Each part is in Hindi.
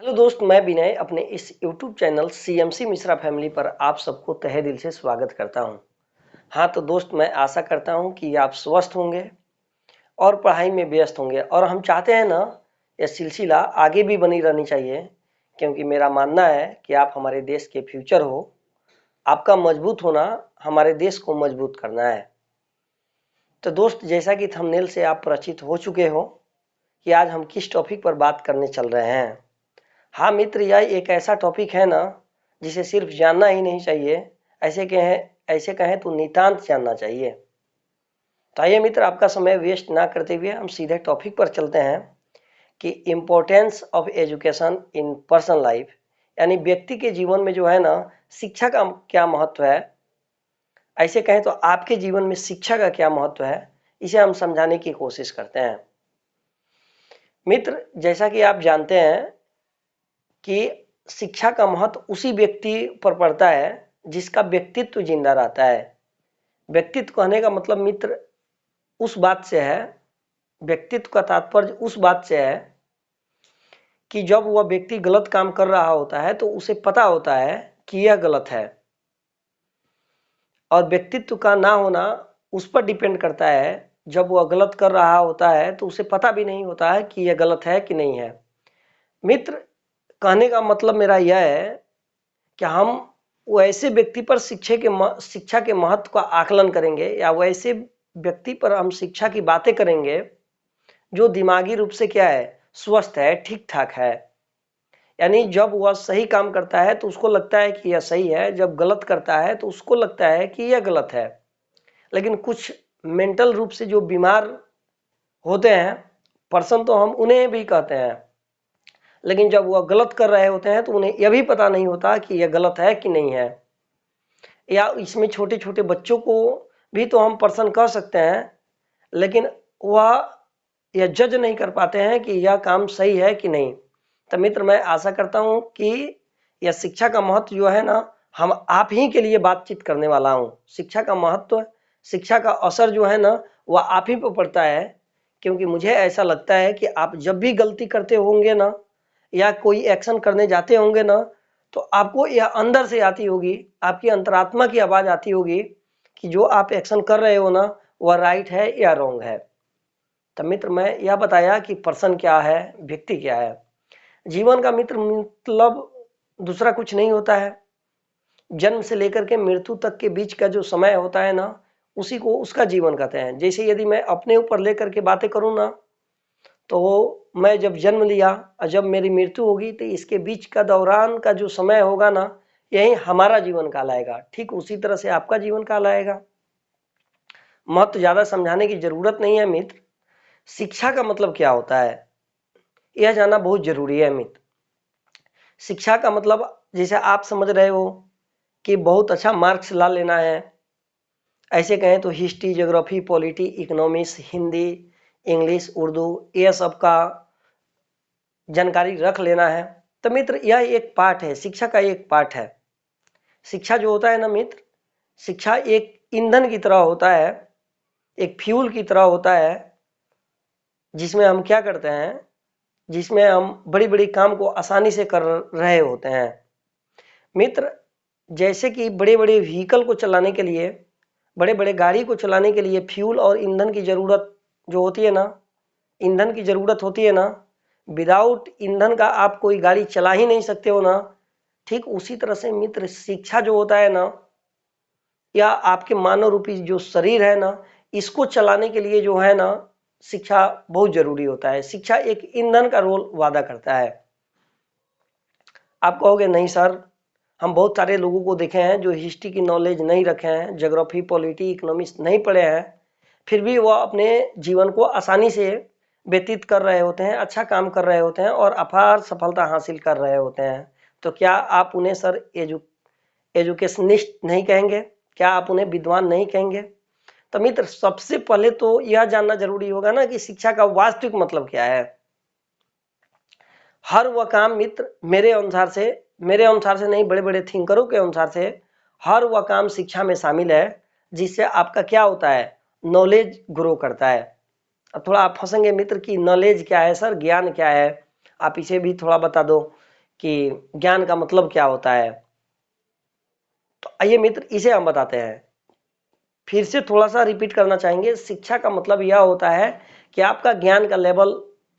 हेलो दोस्त, मैं विनय अपने इस YouTube channel CMC Mishra family पर आप सबको तहे दिल से स्वागत करता हूं। हाँ तो दोस्त, मैं आशा करता हूं कि आप स्वस्थ होंगे और पढ़ाई में व्यस्त होंगे और हम चाहते हैं ना, यह सिलसिला आगे भी बनी रहनी चाहिए, क्योंकि मेरा मानना है कि आप हमारे देश के फ्यूचर हो। आपका मजबूत होना हमारे देश को मजबूत करना है। तो दोस्त, जैसा कि थंबनेल से आप परिचित हो चुके हो कि आज हम किस टॉपिक पर बात करने चल रहे हैं। हाँ मित्र, यह एक ऐसा टॉपिक है ना जिसे सिर्फ जानना ही नहीं चाहिए, ऐसे कहें तो नितांत जानना चाहिए। तो आइए मित्र, आपका समय वेस्ट ना करते हुए हम सीधे टॉपिक पर चलते हैं कि importance of education in personal life, यानी व्यक्ति के जीवन में जो है ना, शिक्षा का क्या महत्व है। ऐसे कहें तो आपके जीवन में शिक्षा का क्या महत्व है, इसे हम समझाने की कोशिश करते हैं। मित्र, जैसा कि आप जानते हैं कि शिक्षा का महत्व उसी व्यक्ति पर पड़ता है जिसका व्यक्तित्व जिंदा रहता है। व्यक्तित्व कहने का मतलब मित्र उस बात से है, व्यक्तित्व का तात्पर्य उस बात से है कि जब वह व्यक्ति गलत काम कर रहा होता है तो उसे पता होता है कि यह गलत है, और व्यक्तित्व का ना होना उस पर डिपेंड करता है। जब वह गलत कर रहा होता है तो उसे पता भी नहीं होता है कि यह गलत है कि नहीं है। मित्र, कहने का मतलब मेरा यह है कि हम वैसे व्यक्ति पर शिक्षा के महत्व का आकलन करेंगे, या वैसे व्यक्ति पर हम शिक्षा की बातें करेंगे जो दिमागी रूप से क्या है, स्वस्थ है, ठीक ठाक है। यानी जब वह सही काम करता है तो उसको लगता है कि यह सही है, जब गलत करता है तो उसको लगता है कि यह गलत है। लेकिन कुछ मेंटल रूप से जो बीमार होते हैं पर्सन, तो हम उन्हें भी कहते हैं, लेकिन जब वह गलत कर रहे होते हैं तो उन्हें यह भी पता नहीं होता कि यह गलत है कि नहीं है। या इसमें छोटे छोटे बच्चों को भी तो हम पर्सन कह सकते हैं, लेकिन वह यह जज नहीं कर पाते हैं कि यह काम सही है कि नहीं। तो मित्र, मैं आशा करता हूं कि यह शिक्षा का महत्व जो है ना, हम आप ही के लिए बातचीत करने वाला हूं। शिक्षा का महत्व, शिक्षा का असर जो है ना, वह आप ही पर पड़ता है। क्योंकि मुझे ऐसा लगता है कि आप जब भी गलती करते होंगे ना, या कोई एक्शन करने जाते होंगे ना, तो आपको यह अंदर से आती होगी, आपकी अंतरात्मा की आवाज आती होगी कि जो आप एक्शन कर रहे हो ना, वह राइट है या रॉन्ग है। तो मित्र, मैं यह बताया कि पर्सन क्या है, व्यक्ति क्या है। जीवन का मित्र मतलब दूसरा कुछ नहीं होता है। जन्म से लेकर के मृत्यु तक के बीच का जो समय होता है ना, उसी को उसका जीवन कहते हैं। जैसे यदि मैं अपने ऊपर लेकर के बातें करूं ना, तो मैं जब जन्म लिया और जब मेरी मृत्यु होगी, तो इसके बीच का दौरान का जो समय होगा ना, यही हमारा जीवन कहलाएगा। ठीक उसी तरह से आपका जीवन कहलाएगा। महत्व ज्यादा समझाने की जरूरत नहीं है मित्र। शिक्षा का मतलब क्या होता है, यह जानना बहुत जरूरी है मित्र। शिक्षा का मतलब, जैसे आप समझ रहे हो कि बहुत अच्छा मार्क्स ला लेना है। ऐसे कहें तो history, geography, polity, economics, Hindi, English, Urdu, यह सब का जानकारी रख लेना है। तो मित्र, यह एक पार्ट है, शिक्षा का एक पार्ट है। शिक्षा जो होता है ना मित्र, शिक्षा एक ईंधन की तरह होता है, एक फ्यूल की तरह होता है, जिसमें हम क्या करते हैं, जिसमें हम बड़ी बड़ी काम को आसानी से कर रहे होते हैं। मित्र, जैसे कि बड़े बड़े व्हीकल को चलाने के लिए, बड़े बड़े गाड़ी को चलाने के लिए फ्यूल और ईंधन की जरूरत जो होती है ना, ईंधन की जरूरत होती है ना, विदाउट ईंधन का आप कोई गाड़ी चला ही नहीं सकते हो ना। ठीक उसी तरह से मित्र, शिक्षा जो होता है ना, या आपके मानव रूपी जो शरीर है ना, इसको चलाने के लिए जो है ना, शिक्षा बहुत जरूरी होता है। शिक्षा एक ईंधन का रोल वादा करता है। आप कहोगे नहीं सर, हम बहुत सारे लोगों को देखे हैं जो हिस्ट्री की नॉलेज नहीं रखे हैं, ज्योग्राफी, पॉलिटी, इकोनॉमिक्स नहीं पढ़े हैं, फिर भी वह अपने जीवन को आसानी से व्यतीत कर रहे होते हैं, अच्छा काम कर रहे होते हैं और अपार सफलता हासिल कर रहे होते हैं। तो क्या आप उन्हें सर एजुकेशनिस्ट नहीं कहेंगे? क्या आप उन्हें विद्वान नहीं कहेंगे? तो मित्र, सबसे पहले तो यह जानना जरूरी होगा ना कि शिक्षा का वास्तविक मतलब क्या है। हर वह काम मित्र, मेरे अनुसार से नहीं, बड़े बड़े थिंकरों के अनुसार से हर वह काम शिक्षा में शामिल है जिससे आपका क्या होता है, नॉलेज ग्रो करता है। अब थोड़ा आप फंसेंगे मित्र कि नॉलेज क्या है सर, ज्ञान क्या है, आप इसे भी थोड़ा बता दो। कि ज्ञान का मतलब क्या होता है। तो आइए मित्र इसे हम बताते हैं। फिर से थोड़ा सा रिपीट करना चाहेंगे, शिक्षा का मतलब यह होता है कि आपका ज्ञान का लेवल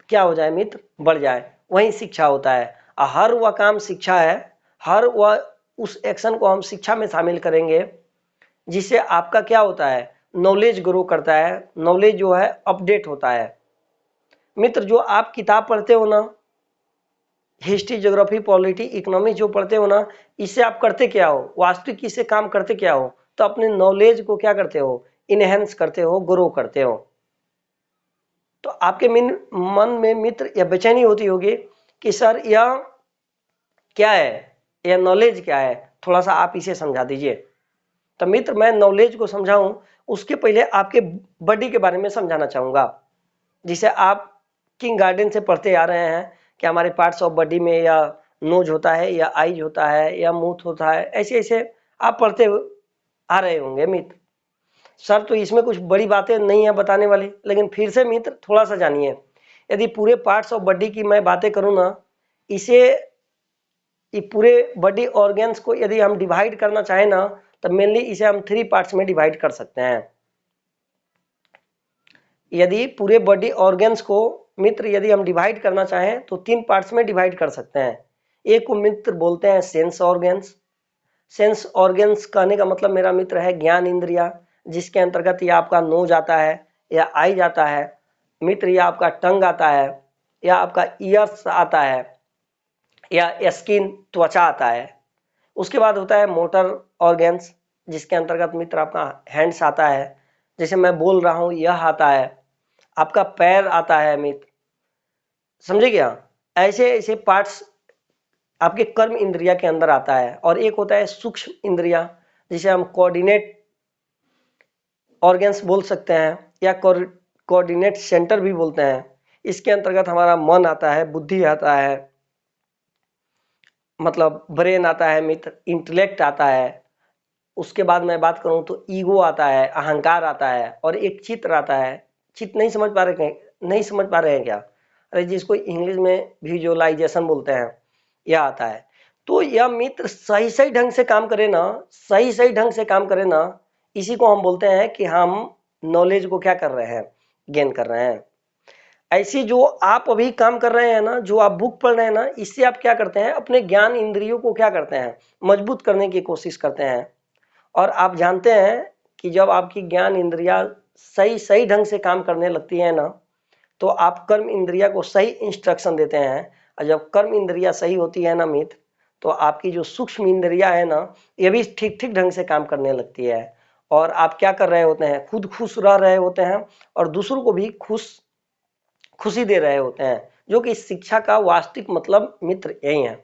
क्या हो जाए मित्र, बढ़ जाए, वही शिक्षा होता है। हर वह काम शिक्षा है, हर वह उस एक्शन को हम शिक्षा में शामिल करेंगे जिससे आपका क्या होता है, नॉलेज ग्रो करता है, नॉलेज जो है अपडेट होता है। मित्र जो आप किताब पढ़ते हो ना, हिस्ट्री, ज्योग्राफी, पॉलिटी, इकोनॉमिक्स जो पढ़ते हो ना, इससे आप करते क्या हो, वास्तविक इससे काम करते क्या हो, तो अपने नॉलेज को क्या करते हो, इनहेंस करते हो, ग्रो करते हो। तो आपके मन में मित्र यह बेचैनी होती होगी कि सर यह क्या है, यह नॉलेज क्या है, थोड़ा सा आप इसे समझा दीजिए। तो मित्र मैं नॉलेज को समझाऊं उसके पहले आपके बॉडी के बारे में समझाना चाहूंगा, जिसे आप किंग गार्डन से पढ़ते आ रहे हैं कि हमारे पार्ट्स ऑफ बॉडी में या नोज होता है या आईज होता है या मुंह होता है, ऐसे ऐसे आप पढ़ते आ रहे होंगे मित्र। सर तो इसमें कुछ बड़ी बातें नहीं है बताने वाली, लेकिन फिर से मित्र थोड़ा सा जानिए। यदि पूरे पार्ट्स ऑफ बॉडी की मैं बातें करूँ ना, इसे ये पूरे बॉडी ऑर्गन्स को यदि हम डिवाइड करना चाहें ना, तो मेनली इसे हम 3 पार्ट्स में डिवाइड कर सकते हैं। यदि पूरे बॉडी ऑर्गन्स को मित्र यदि हम डिवाइड करना चाहें तो 3 पार्ट्स में डिवाइड कर सकते हैं। एक को मित्र बोलते हैं सेंस ऑर्गन्स। सेंस ऑर्गन्स कहने का मतलब मेरा मित्र है ज्ञान इंद्रिया, जिसके अंतर्गत या आपका नोज आता है या आई जाता है मित्र, या आपका टंग आता है या आपका ईयर्स आता है या स्किन त्वचा आता है। उसके बाद होता है मोटर ऑर्गन्स, जिसके अंतर्गत मित्र आपका हैंड्स आता है, जैसे मैं बोल रहा हूँ यह आता है, आपका पैर आता है मित्र, समझे क्या। ऐसे ऐसे पार्ट्स आपके कर्म इंद्रिया के अंदर आता है। और एक होता है सूक्ष्म इंद्रिया, जिसे हम कोऑर्डिनेट ऑर्गन्स बोल सकते हैं या कोऑर्डिनेट सेंटर भी बोलते हैं। इसके अंतर्गत हमारा मन आता है, बुद्धि आता है, मतलब ब्रेन आता है मित्र, इंटेलेक्ट आता है। उसके बाद मैं बात करूं तो ईगो आता है, अहंकार आता है, और एक चित्र आता है। चित्र नहीं समझ पा रहे, नहीं समझ पा रहे हैं क्या, अरे जिसको इंग्लिश में विजुअलाइजेशन बोलते हैं, यह आता है। तो यह मित्र सही सही ढंग से काम करे ना, सही सही ढंग से काम करे ना, इसी को हम बोलते हैं कि हम नॉलेज को क्या कर रहे हैं, गेन कर रहे हैं। ऐसी जो आप अभी काम कर रहे हैं ना, जो आप बुक पढ़ रहे हैं ना, इससे आप क्या करते हैं, अपने ज्ञान इंद्रियों को क्या करते हैं, मजबूत करने की कोशिश करते हैं। और आप जानते हैं कि जब आपकी ज्ञान इंद्रिया सही सही ढंग से काम करने लगती है ना, तो आप कर्म इंद्रिया को सही इंस्ट्रक्शन देते हैं। और जब कर्म इंद्रिया सही होती है ना मित्र, तो आपकी जो सूक्ष्म इंद्रिया है ना, ये भी ठीक ठीक ढंग से काम करने लगती है। और आप क्या कर रहे होते हैं, खुद खुश रह रहे होते हैं और दूसरों को भी खुशी दे रहे होते हैं, जो कि शिक्षा का वास्तविक मतलब मित्र यही है।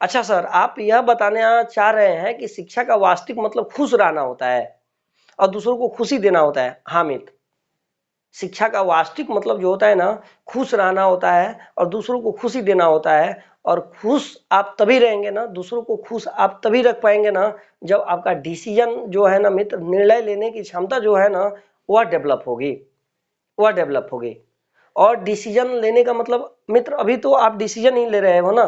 अच्छा सर, आप यह बताने चाह रहे हैं कि शिक्षा का वास्तविक मतलब खुश रहना होता है और दूसरों को खुशी देना होता है। हाँ मित्र, शिक्षा का वास्तविक मतलब जो होता है ना, खुश रहना होता है और दूसरों को खुशी देना होता है। और खुश आप तभी रहेंगे ना, दूसरों को खुश आप तभी रख पाएंगे ना, जब आपका डिसीजन जो है ना मित्र, निर्णय लेने की क्षमता जो है ना, वह डेवलप होगी, वह डेवलप होगी। और डिसीजन लेने का मतलब मित्र, अभी तो आप डिसीजन ही ले रहे हो ना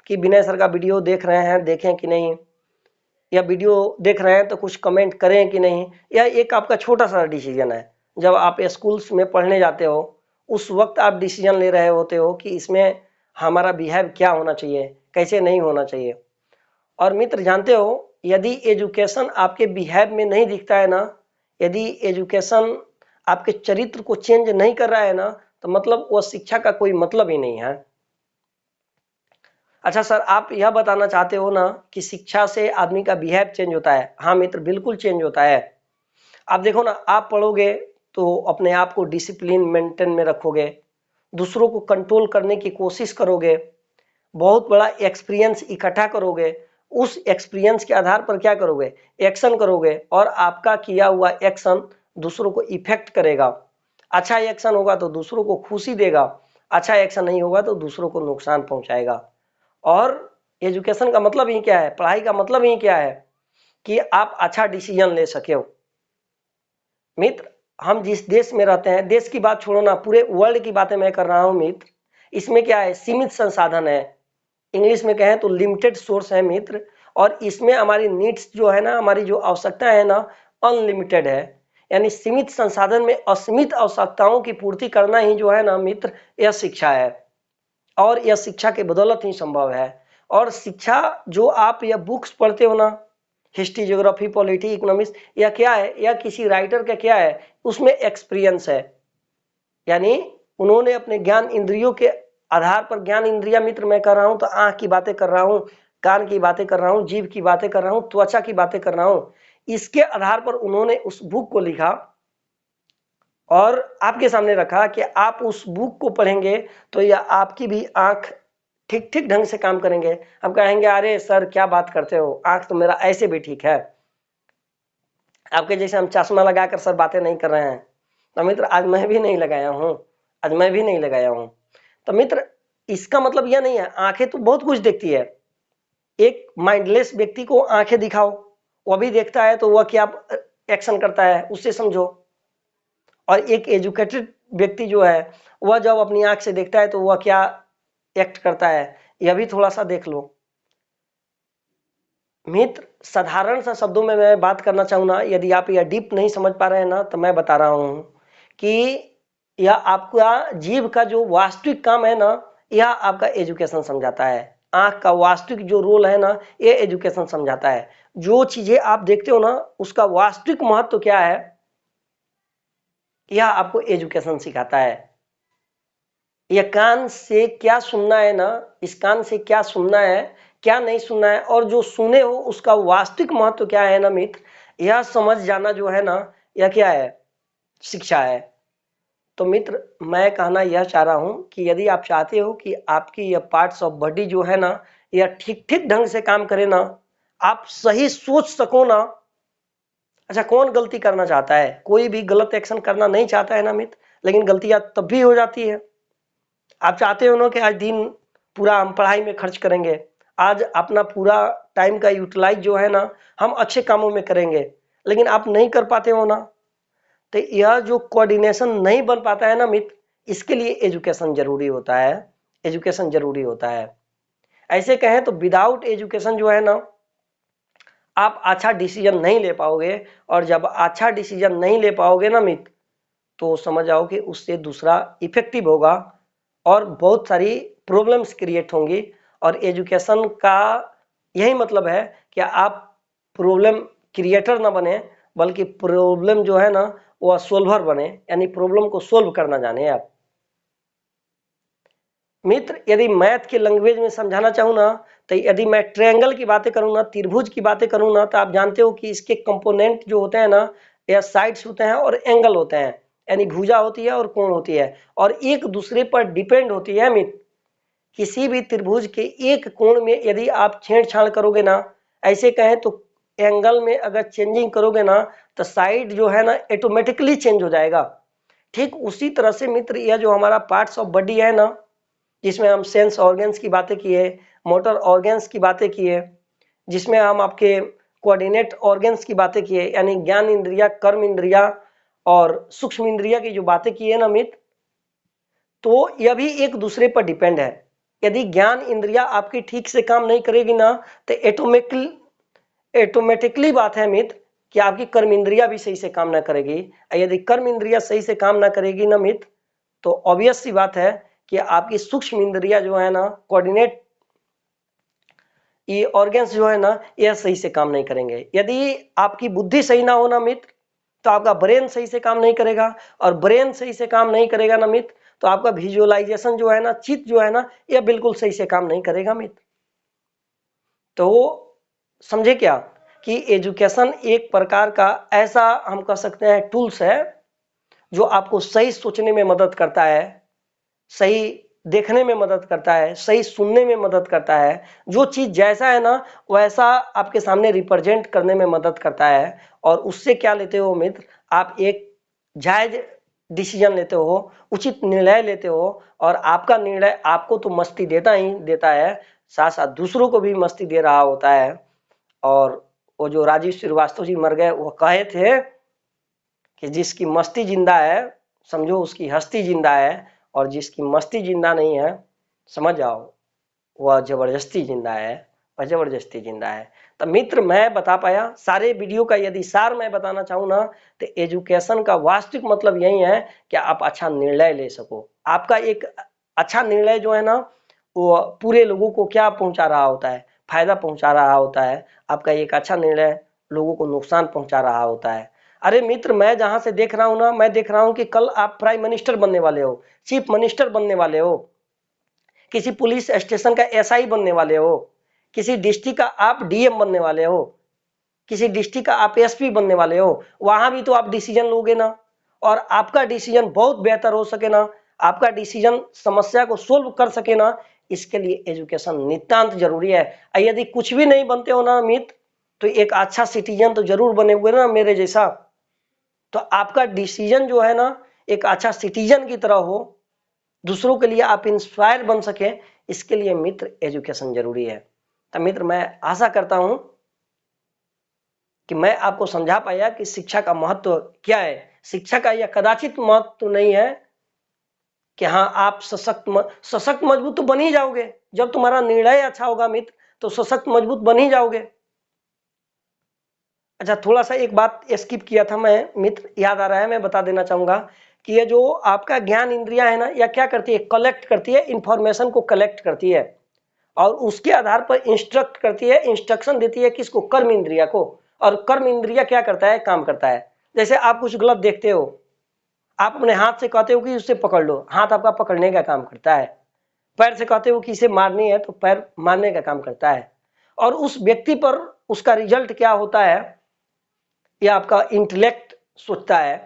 कि विनय सर का वीडियो देख रहे हैं, देखें कि नहीं, या वीडियो देख रहे हैं तो कुछ कमेंट करें कि नहीं। यह एक आपका छोटा सा डिसीजन है। जब आप स्कूल्स में पढ़ने जाते हो, उस वक्त आप डिसीजन ले रहे होते हो कि इसमें हमारा बिहेव क्या होना चाहिए, कैसे नहीं होना चाहिए। और मित्र जानते हो, यदि एजुकेशन आपके बिहेव में नहीं दिखता है ना, यदि एजुकेशन आपके चरित्र को चेंज नहीं कर रहा है ना, तो मतलब वह शिक्षा का कोई मतलब ही नहीं है। अच्छा सर, आप यह बताना चाहते हो ना कि शिक्षा से आदमी का बिहेव चेंज होता है। हाँ मित्र, बिल्कुल चेंज होता है। आप देखो ना, आप पढ़ोगे तो अपने आप को डिसिप्लिन मेंटेन में रखोगे, दूसरों को कंट्रोल करने की कोशिश करोगे, बहुत बड़ा एक्सपीरियंस इकट्ठा करोगे, उस एक्सपीरियंस के आधार पर क्या करोगे, एक्शन करोगे, और आपका किया हुआ एक्शन दूसरों को इफेक्ट करेगा। अच्छा एक्शन होगा तो दूसरों को खुशी देगा, अच्छा एक्शन नहीं होगा तो दूसरों को नुकसान पहुंचाएगा। और एजुकेशन का मतलब ही क्या है, पढ़ाई का मतलब ही क्या है, कि आप अच्छा डिसीजन ले सके हो। मित्र, हम जिस देश में रहते हैं, देश की बात छोड़ो ना, पूरे वर्ल्ड की बातें मैं कर रहा हूं मित्र, इसमें क्या है, सीमित संसाधन है, इंग्लिश में कहें तो लिमिटेड सोर्स है मित्र, और इसमें हमारी नीड्स जो है ना, हमारी जो आवश्यकता है ना, अनलिमिटेड है। यानी सीमित संसाधन में असीमित आवश्यकताओं की पूर्ति करना ही जो है ना मित्र, यह शिक्षा है, और यह शिक्षा के बदौलत ही संभव है। और शिक्षा जो आप यह बुक्स पढ़ते हो ना, हिस्ट्री, ज्योग्राफी, पॉलिटी, इकोनॉमिक्स, यह क्या है, यह किसी राइटर का क्या है, उसमें एक्सपीरियंस है। यानी उन्होंने अपने ज्ञान इंद्रियों के आधार पर, ज्ञान इंद्रिया मित्र मैं कर रहा हूं तो आंख की बातें कर रहा हूं, कान की बातें कर रहा हूं, जीभ की बातें कर रहा हूं, त्वचा की बातें कर रहा हूं, इसके आधार पर उन्होंने उस बुक को लिखा और आपके सामने रखा कि आप उस बुक को पढ़ेंगे तो यह आपकी भी आंख ठीक ठीक ढंग से काम करेंगे। हम कहेंगे अरे सर क्या बात करते हो, आंख तो मेरा ऐसे भी ठीक है। आपके जैसे हम चश्मा लगाकर सर बातें नहीं कर रहे हैं। तो मित्र आज मैं भी नहीं लगाया हूं, आज मैं भी नहीं लगाया हूं। तो मित्र इसका मतलब यह नहीं है, आंखें तो बहुत कुछ देखती है। एक माइंडलेस व्यक्ति को आंखें दिखाओ, वह भी देखता है, तो वह क्या एक्शन करता है उससे समझो। और एक एजुकेटेड व्यक्ति जो है, वह जब अपनी आंख से देखता है तो वह क्या एक्ट करता है, यह भी थोड़ा सा देख लो। मित्र साधारण सा शब्दों में मैं बात करना चाहूँ ना, यदि आप यह डीप नहीं समझ पा रहे हैं ना, तो मैं बता रहा हूँ कि यह आपका जीव का जो वास्तविक काम है ना, यह आपका एजुकेशन समझाता है। आंख का वास्तविक जो रोल है ना, यह एजुकेशन समझाता है। जो चीजें आप देखते हो ना, उसका वास्तविक महत्व क्या है, यह आपको एजुकेशन सिखाता है। यह कान से क्या सुनना है ना, इस कान से क्या सुनना है, क्या नहीं सुनना है, और जो सुने हो उसका वास्तविक महत्व क्या है ना मित्र, यह समझ जाना जो है ना, यह क्या है, शिक्षा है। तो मित्र मैं कहना यह चाह रहा हूं कि यदि आप चाहते हो कि आपकी यह पार्ट्स ऑफ बॉडी जो है ना, यह ठीक ठीक ढंग से काम करे ना, आप सही सोच सको ना। अच्छा कौन गलती करना चाहता है, कोई भी गलत एक्शन करना नहीं चाहता है ना मित्र, लेकिन गलतियां तब भी हो जाती है। आप चाहते हो ना कि आज दिन पूरा हम पढ़ाई में खर्च करेंगे, आज अपना पूरा टाइम का यूटिलाइज जो है ना, हम अच्छे कामों में करेंगे, लेकिन आप नहीं कर पाते हो ना। तो यह जो कोऑर्डिनेशन नहीं बन पाता है ना मित्र, इसके लिए एजुकेशन जरूरी होता है। एजुकेशन जरूरी होता है। ऐसे कहें तो विदाउट एजुकेशन जो है ना, आप अच्छा डिसीजन नहीं ले पाओगे, और जब अच्छा डिसीजन नहीं ले पाओगे ना मित्र, तो समझ आओ कि उससे दूसरा इफेक्टिव होगा और बहुत सारी प्रॉब्लम्स क्रिएट होंगी। और एजुकेशन का यही मतलब है कि आप प्रॉब्लम क्रिएटर ना बने, बल्कि प्रॉब्लम जो है ना वह सोल्वर बने, यानी प्रॉब्लम को सोल्व करना जाने आप। मित्र यदि मैथ के लैंग्वेज में समझाना चाहूँ ना, तो यदि मैं ट्रायंगल की बातें करूँ ना, त्रिभुज की बातें करूँ ना, तो आप जानते हो कि इसके कंपोनेंट जो होते हैं ना, या साइड्स होते हैं और एंगल होते हैं, यानी भुजा होती है और कोण होती है, और एक दूसरे पर डिपेंड होती है मित्र। किसी भी त्रिभुज के एक कोण में यदि आप छेड़छाड़ करोगे ना, ऐसे कहें तो एंगल में अगर चेंजिंग करोगे ना, तो साइड जो है ना ऑटोमेटिकली चेंज हो जाएगा। ठीक उसी तरह से मित्र यह जो हमारा पार्ट्स ऑफ बॉडी है ना, जिसमें हम सेंस ऑर्गन्स की बातें किए, मोटर ऑर्गन्स की बातें किए, जिसमें हम आपके कोऑर्डिनेट ऑर्गन्स की बातें किए, यानी ज्ञान इंद्रिया, कर्म इंद्रिया और सूक्ष्म इंद्रिया की जो बातें की है ना मित्र, तो यह भी एक दूसरे पर डिपेंड है। यदि ज्ञान इंद्रिया आपकी ठीक से काम नहीं करेगी ना, तो ऑटोमेटिकली बात है मित्र कि आपकी कर्म इंद्रिया भी सही से काम ना करेगी। यदि कर्म इंद्रिया सही से काम ना करेगी ना मित्र, तो ऑब्वियस सी बात है कि आपकी सूक्ष्म इंद्रिया जो है ना, कोऑर्डिनेट ये ऑर्गन्स जो है ना, यह सही से काम नहीं करेंगे। यदि आपकी बुद्धि सही ना हो ना मित्र, तो आपका ब्रेन सही से काम नहीं करेगा, और ब्रेन सही से काम नहीं करेगा ना मित्र, तो आपका विजुअलाइजेशन जो है ना, चित्त जो है ना, यह बिल्कुल सही से काम नहीं करेगा मित्र। तो समझे क्या कि एजुकेशन एक प्रकार का ऐसा हम कह सकते हैं टूल्स है, जो आपको सही सोचने में मदद करता है, सही देखने में मदद करता है, सही सुनने में मदद करता है, जो चीज जैसा है ना वैसा आपके सामने रिप्रेजेंट करने में मदद करता है। और उससे क्या लेते हो मित्र, आप एक जायज डिसीजन लेते हो, उचित निर्णय लेते हो, और आपका निर्णय आपको तो मस्ती देता ही देता है, साथ साथ दूसरों को भी मस्ती दे रहा होता है। और वो जो राजीव श्रीवास्तव जी मर गए, वो कहे थे कि जिसकी मस्ती जिंदा है समझो उसकी हस्ती जिंदा है, और जिसकी मस्ती जिंदा नहीं है समझ जाओ वह जबरदस्ती जिंदा है, वह जबरदस्ती जिंदा है। तो मित्र मैं बता पाया सारे वीडियो का यदि सार मैं बताना चाहूँ ना, तो एजुकेशन का वास्तविक मतलब यही है कि आप अच्छा निर्णय ले सको। आपका एक अच्छा निर्णय जो है ना, वो पूरे लोगों को क्या पहुंचा रहा होता है, फायदा पहुंचा रहा होता है। आपका एक अच्छा निर्णय लोगों को नुकसान पहुंचा रहा होता है। अरे मित्र मैं जहां से देख रहा हूं ना, मैं देख रहा हूं कि कल आप प्राइम मिनिस्टर बनने वाले हो, चीफ मिनिस्टर बनने वाले हो, किसी पुलिस स्टेशन का एसआई बनने वाले हो, किसी डिस्ट्रिक्ट का आप डीएम बनने वाले हो, किसी डिस्ट्रिक्ट का आप एसपी बनने वाले हो। वहां भी तो आप डिसीजन लोगे ना, और आपका डिसीजन बहुत बेहतर हो सके ना, आपका डिसीजन समस्या को सोल्व कर सके ना, इसके लिए एजुकेशन नितांत जरूरी है। यदि कुछ भी नहीं बनते हो ना मित्र, तो एक अच्छा सिटीजन तो जरूर बने हुए ना मेरे जैसा। तो आपका डिसीजन जो है ना, एक अच्छा सिटीजन की तरह हो, दूसरों के लिए आप इंस्पायर बन सके, इसके लिए मित्र एजुकेशन जरूरी है। तो मित्र मैं आशा करता हूं कि मैं आपको समझा पाया कि शिक्षा का महत्व क्या है। शिक्षा का यह कदाचित महत्व नहीं है कि हाँ आप सशक्त मजबूत तो बन ही जाओगे, जब तुम्हारा निर्णय अच्छा होगा मित्र, तो सशक्त मजबूत बन ही जाओगे। अच्छा थोड़ा सा एक बात स्किप किया था मैं मित्र, याद आ रहा है, मैं बता देना चाहूंगा कि ये जो आपका ज्ञान इंद्रियां है ना, यह क्या करती है, कलेक्ट करती है, इंफॉर्मेशन को कलेक्ट करती है और उसके आधार पर इंस्ट्रक्ट करती है, इंस्ट्रक्शन देती है किसको, कर्म इंद्रिया को। और कर्म इंद्रिया क्या करता है, काम करता है। जैसे आप कुछ गलत देखते हो, आप अपने हाथ से कहते हो कि उसे पकड़ लो, हाथ आपका पकड़ने का काम करता है। पैर से कहते हो कि इसे मारनी है, तो पैर मारने का काम करता है। और उस व्यक्ति पर उसका रिजल्ट क्या होता है, यह आपका इंटेलेक्ट सोचता है।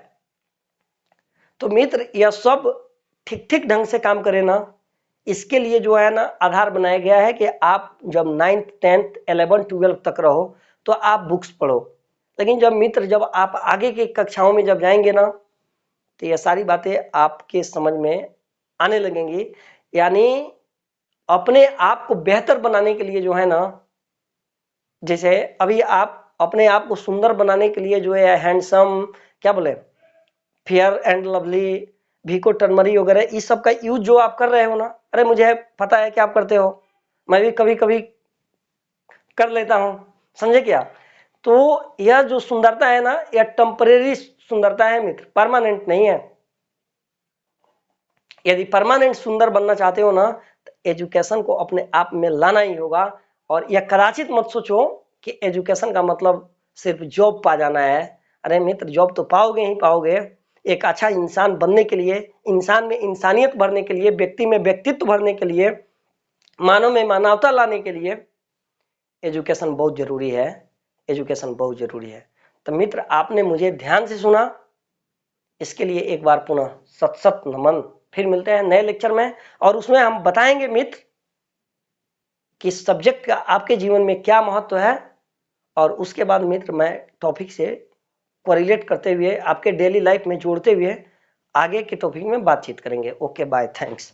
तो मित्र यह सब ठीक ठीक ढंग से काम करे ना, इसके लिए जो है ना आधार बनाया गया है कि आप जब 9th 10th 11 12 तक रहो तो आप बुक्स पढ़ो। लेकिन जब मित्र जब आप आगे की कक्षाओं में जब जाएंगे ना, तो ये सारी बातें आपके समझ में आने लगेंगी। यानी अपने आप को बेहतर बनाने के लिए जो है ना, जैसे अभी आप अपने आप को सुंदर बनाने के लिए जो है हैंडसम, क्या बोले, फेयर एंड लवली, वीको टर्मरी वगैरह इस सब का यूज जो आप कर रहे हो ना, अरे मुझे पता है कि आप करते हो, मैं भी कभी कभी कर लेता हूं, समझे क्या। तो यह जो सुंदरता है ना, यह टेम्परेरी सुंदरता है मित्र, परमानेंट नहीं है। यदि परमानेंट सुंदर बनना चाहते हो ना, तो एजुकेशन को अपने आप में लाना ही होगा। और यह कदाचित मत सोचो कि एजुकेशन का मतलब सिर्फ जॉब पा जाना है। अरे मित्र जॉब तो पाओगे ही पाओगे, एक अच्छा इंसान बनने के लिए, इंसान में इंसानियत भरने के लिए, व्यक्ति में व्यक्तित्व भरने के लिए, मानव में मानवता लाने के लिए एजुकेशन बहुत जरूरी है। एजुकेशन बहुत जरूरी है। तो मित्र आपने मुझे ध्यान से सुना, इसके लिए एक बार पुनः सत सत नमन। फिर मिलते हैं नए लेक्चर में, और उसमें हम बताएंगे मित्र कि सब्जेक्ट का आपके जीवन में क्या महत्व है। और उसके बाद मित्र मैं टॉपिक से कोरिलेट करते हुए, आपके डेली लाइफ में जोड़ते हुए आगे के टॉपिक में बातचीत करेंगे। Okay bye, thanks.